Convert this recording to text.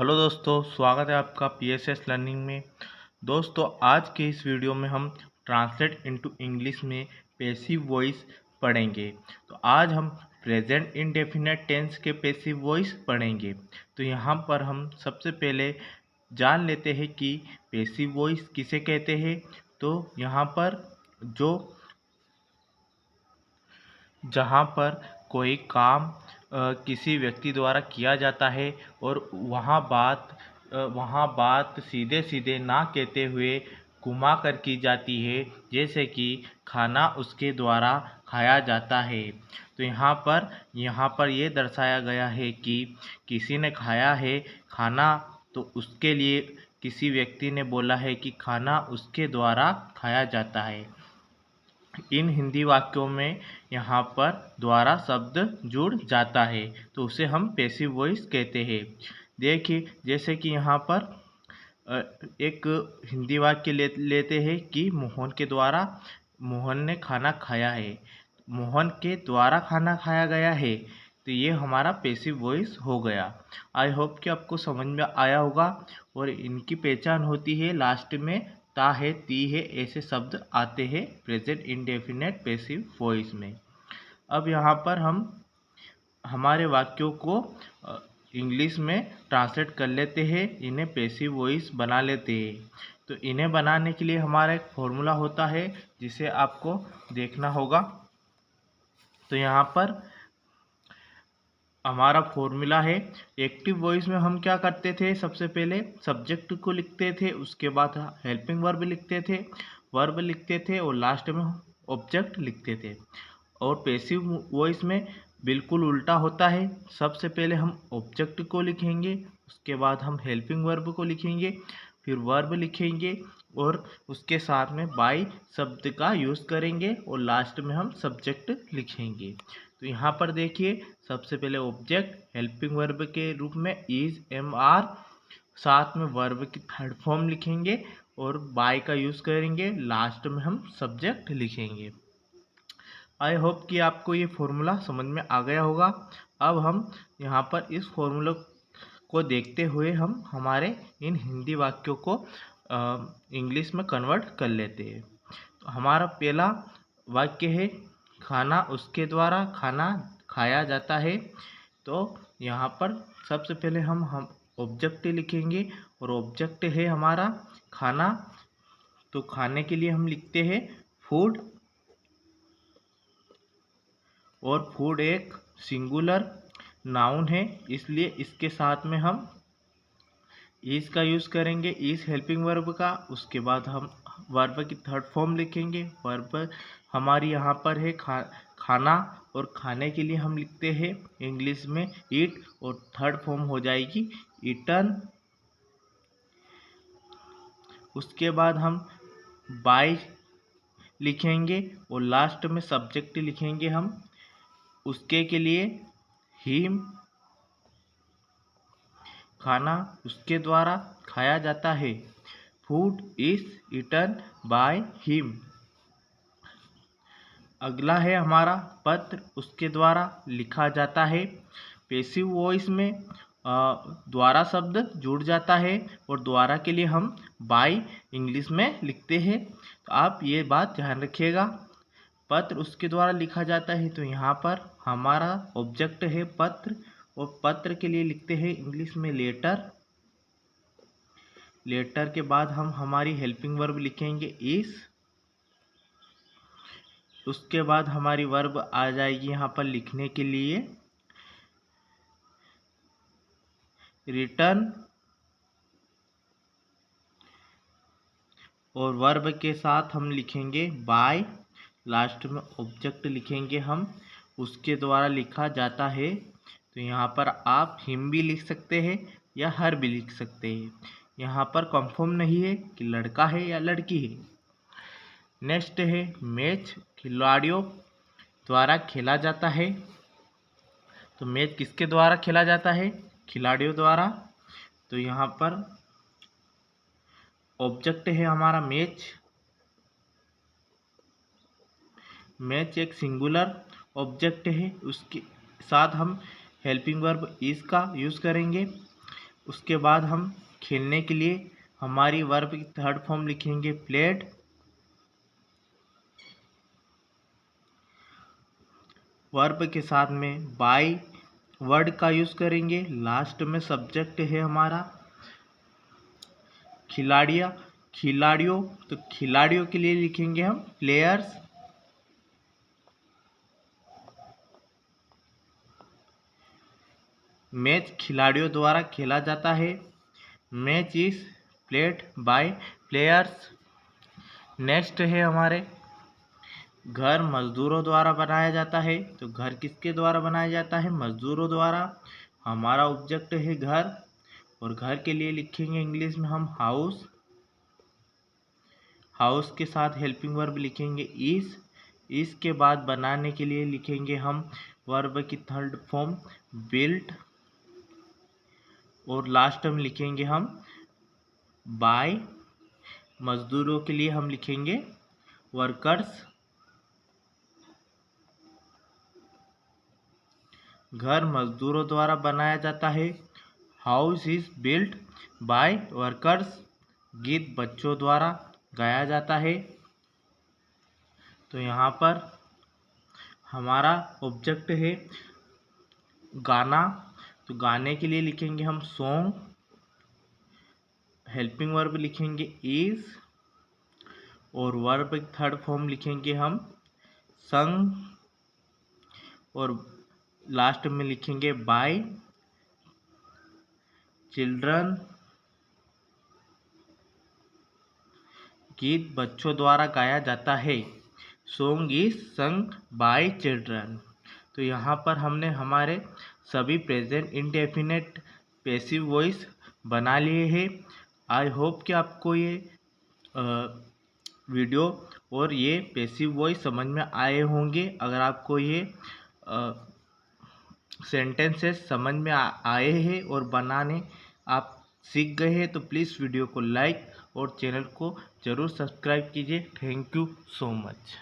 Hello दोस्तों, स्वागत है आपका पीएसएस लर्निंग में। दोस्तों, आज के इस वीडियो में हम ट्रांसलेट इनटू इंग्लिश में पैसिव वॉइस पढ़ेंगे। तो आज हम प्रेजेंट इंडेफिनिट टेंस के पैसिव वॉइस पढ़ेंगे। तो यहाँ पर हम सबसे पहले जान लेते हैं कि पैसिव वॉइस किसे कहते हैं। तो यहाँ पर जहाँ पर कोई काम किसी व्यक्ति द्वारा किया जाता है और वहाँ बात सीधे सीधे ना कहते हुए घुमा कर की जाती है, जैसे कि खाना उसके द्वारा खाया जाता है। तो यहाँ पर ये दर्शाया गया है कि किसी ने खाया है खाना, तो उसके लिए किसी व्यक्ति ने बोला है कि खाना उसके द्वारा खाया जाता है। इन हिंदी वाक्यों में यहाँ पर द्वारा शब्द जुड़ जाता है, तो उसे हम पैसिव वॉइस कहते हैं। देखिए, जैसे कि यहाँ पर एक हिंदी वाक्य लेते हैं कि मोहन ने खाना खाया है। मोहन के द्वारा खाना खाया गया है, तो ये हमारा पैसिव वॉइस हो गया। आई होप कि आपको समझ में आया होगा। और इनकी पहचान होती है लास्ट में ता है, ती है, ऐसे शब्द आते हैं प्रेजेंट इंडेफिनिट पैसिव वॉइस में। अब यहाँ पर हम हमारे वाक्यों को इंग्लिश में ट्रांसलेट कर लेते हैं, इन्हें पैसिव वॉइस बना लेते हैं। तो इन्हें बनाने के लिए हमारा एक फॉर्मूला होता है जिसे आपको देखना होगा। तो यहाँ पर हमारा फॉर्मूला है। एक्टिव वॉइस में हम क्या करते थे, सबसे पहले सब्जेक्ट को लिखते थे, उसके बाद हेल्पिंग वर्ब लिखते थे और लास्ट में ऑब्जेक्ट लिखते थे। और पैसिव वॉइस में बिल्कुल उल्टा होता है। सबसे पहले हम ऑब्जेक्ट को लिखेंगे, उसके बाद हम हेल्पिंग वर्ब को लिखेंगे, फिर वर्ब लिखेंगे और उसके साथ में बाय शब्द का यूज़ करेंगे और लास्ट में हम सब्जेक्ट लिखेंगे। तो यहाँ पर देखिए, सबसे पहले ऑब्जेक्ट हेल्पिंग वर्ब के रूप में इज, एम, आर, साथ में वर्ब की थर्ड फॉर्म लिखेंगे और बाय का यूज़ करेंगे, लास्ट में हम सब्जेक्ट लिखेंगे। आई होप कि आपको ये फॉर्मूला समझ में आ गया होगा। अब हम यहाँ पर इस फॉर्मूला को देखते हुए हम हमारे इन हिंदी वाक्यों को इंग्लिश में कन्वर्ट कर लेते हैं। तो हमारा पहला वाक्य है, खाना उसके द्वारा खाना खाया जाता है। तो यहाँ पर सबसे पहले हम ऑब्जेक्ट लिखेंगे और ऑब्जेक्ट है हमारा खाना। तो खाने के लिए हम लिखते हैं फूड, और फूड एक सिंगुलर नाउन है, इसलिए इसके साथ में हम इज का यूज़ करेंगे, इज हेल्पिंग वर्ब का। उसके बाद हम वर्ब की थर्ड फॉर्म लिखेंगे। वर्ब हमारी यहाँ पर है खाना, और खाने के लिए हम लिखते हैं इंग्लिश में ईट, और थर्ड फॉर्म हो जाएगी ईटन। उसके बाद हम बाय लिखेंगे और लास्ट में सब्जेक्ट लिखेंगे हम उसके के लिए हिम, खाना उसके द्वारा खाया जाता है, food is eaten by him. अगला है हमारा पत्र उसके द्वारा लिखा जाता है। पैसिव वॉइस में द्वारा शब्द जुड़ जाता है और द्वारा के लिए हम बाय इंग्लिश में लिखते हैं। तो आप ये बात ध्यान रखिएगा, पत्र उसके द्वारा लिखा जाता है। तो यहाँ पर हमारा ऑब्जेक्ट है पत्र, और पत्र के लिए लिखते हैं इंग्लिश में लेटर। लेटर के बाद हम हमारी हेल्पिंग वर्ब लिखेंगे इज। उसके बाद हमारी वर्ब आ जाएगी यहाँ पर लिखने के लिए रिटर्न, और वर्ब के साथ हम लिखेंगे बाय, लास्ट में ऑब्जेक्ट लिखेंगे हम उसके द्वारा लिखा जाता है। तो यहाँ पर आप हिम भी लिख सकते हैं या हर भी लिख सकते हैं। यहाँ पर कंफर्म नहीं है कि लड़का है या लड़की है। नेक्स्ट है मैच, खिलाड़ियों द्वारा खेला जाता है। तो मैच किसके द्वारा खेला जाता है, खिलाड़ियों द्वारा। तो यहाँ पर ऑब्जेक्ट है हमारा मैच, मैच एक सिंगुलर ऑब्जेक्ट है, उसके साथ हम हेल्पिंग वर्ब इज का यूज़ करेंगे। उसके बाद हम खेलने के लिए हमारी वर्ब की थर्ड फॉर्म लिखेंगे प्लेड। वर्ब के साथ में बाय वर्ड का यूज करेंगे। लास्ट में सब्जेक्ट है हमारा खिलाड़ियों, तो खिलाड़ियों के लिए लिखेंगे हम प्लेयर्स। मैच खिलाड़ियों द्वारा खेला जाता है। Match is played by players. Next है हमारे घर मजदूरों द्वारा बनाया जाता है। तो घर किसके द्वारा बनाया जाता है? मजदूरों द्वारा। हमारा ऑब्जेक्ट है घर, और घर के लिए लिखेंगे इंग्लिश में हम हाउस। हाउस के साथ हेल्पिंग वर्ब लिखेंगे इज। इसके बाद बनाने के लिए लिखेंगे हम वर्ब की थर्ड फॉर्म बिल्ट, और लास्ट में लिखेंगे हम बाय। मजदूरों के लिए हम लिखेंगे वर्कर्स। घर मजदूरों द्वारा बनाया जाता है। House is built by workers. गीत बच्चों द्वारा गाया जाता है। तो यहाँ पर हमारा ऑब्जेक्ट है गाना, तो गाने के लिए लिखेंगे हम सॉन्ग। हेल्पिंग वर्ब लिखेंगे इज, और वर्ब थर्ड फॉर्म लिखेंगे हम संग, और लास्ट में लिखेंगे बाय। चिल्ड्रन, गीत बच्चों द्वारा गाया जाता है। Song is sung by children. तो यहाँ पर हमने हमारे सभी प्रेजेंट इंडेफिनेट पैसिव वॉइस बना लिए हैं। आई होप कि आपको ये वीडियो और ये पैसिव वॉइस समझ में आए होंगे। अगर आपको ये सेंटेंसेस समझ में आए हैं और बनाने आप सीख गए हैं, तो प्लीज़ वीडियो को लाइक और चैनल को ज़रूर सब्सक्राइब कीजिए। Thank you so much.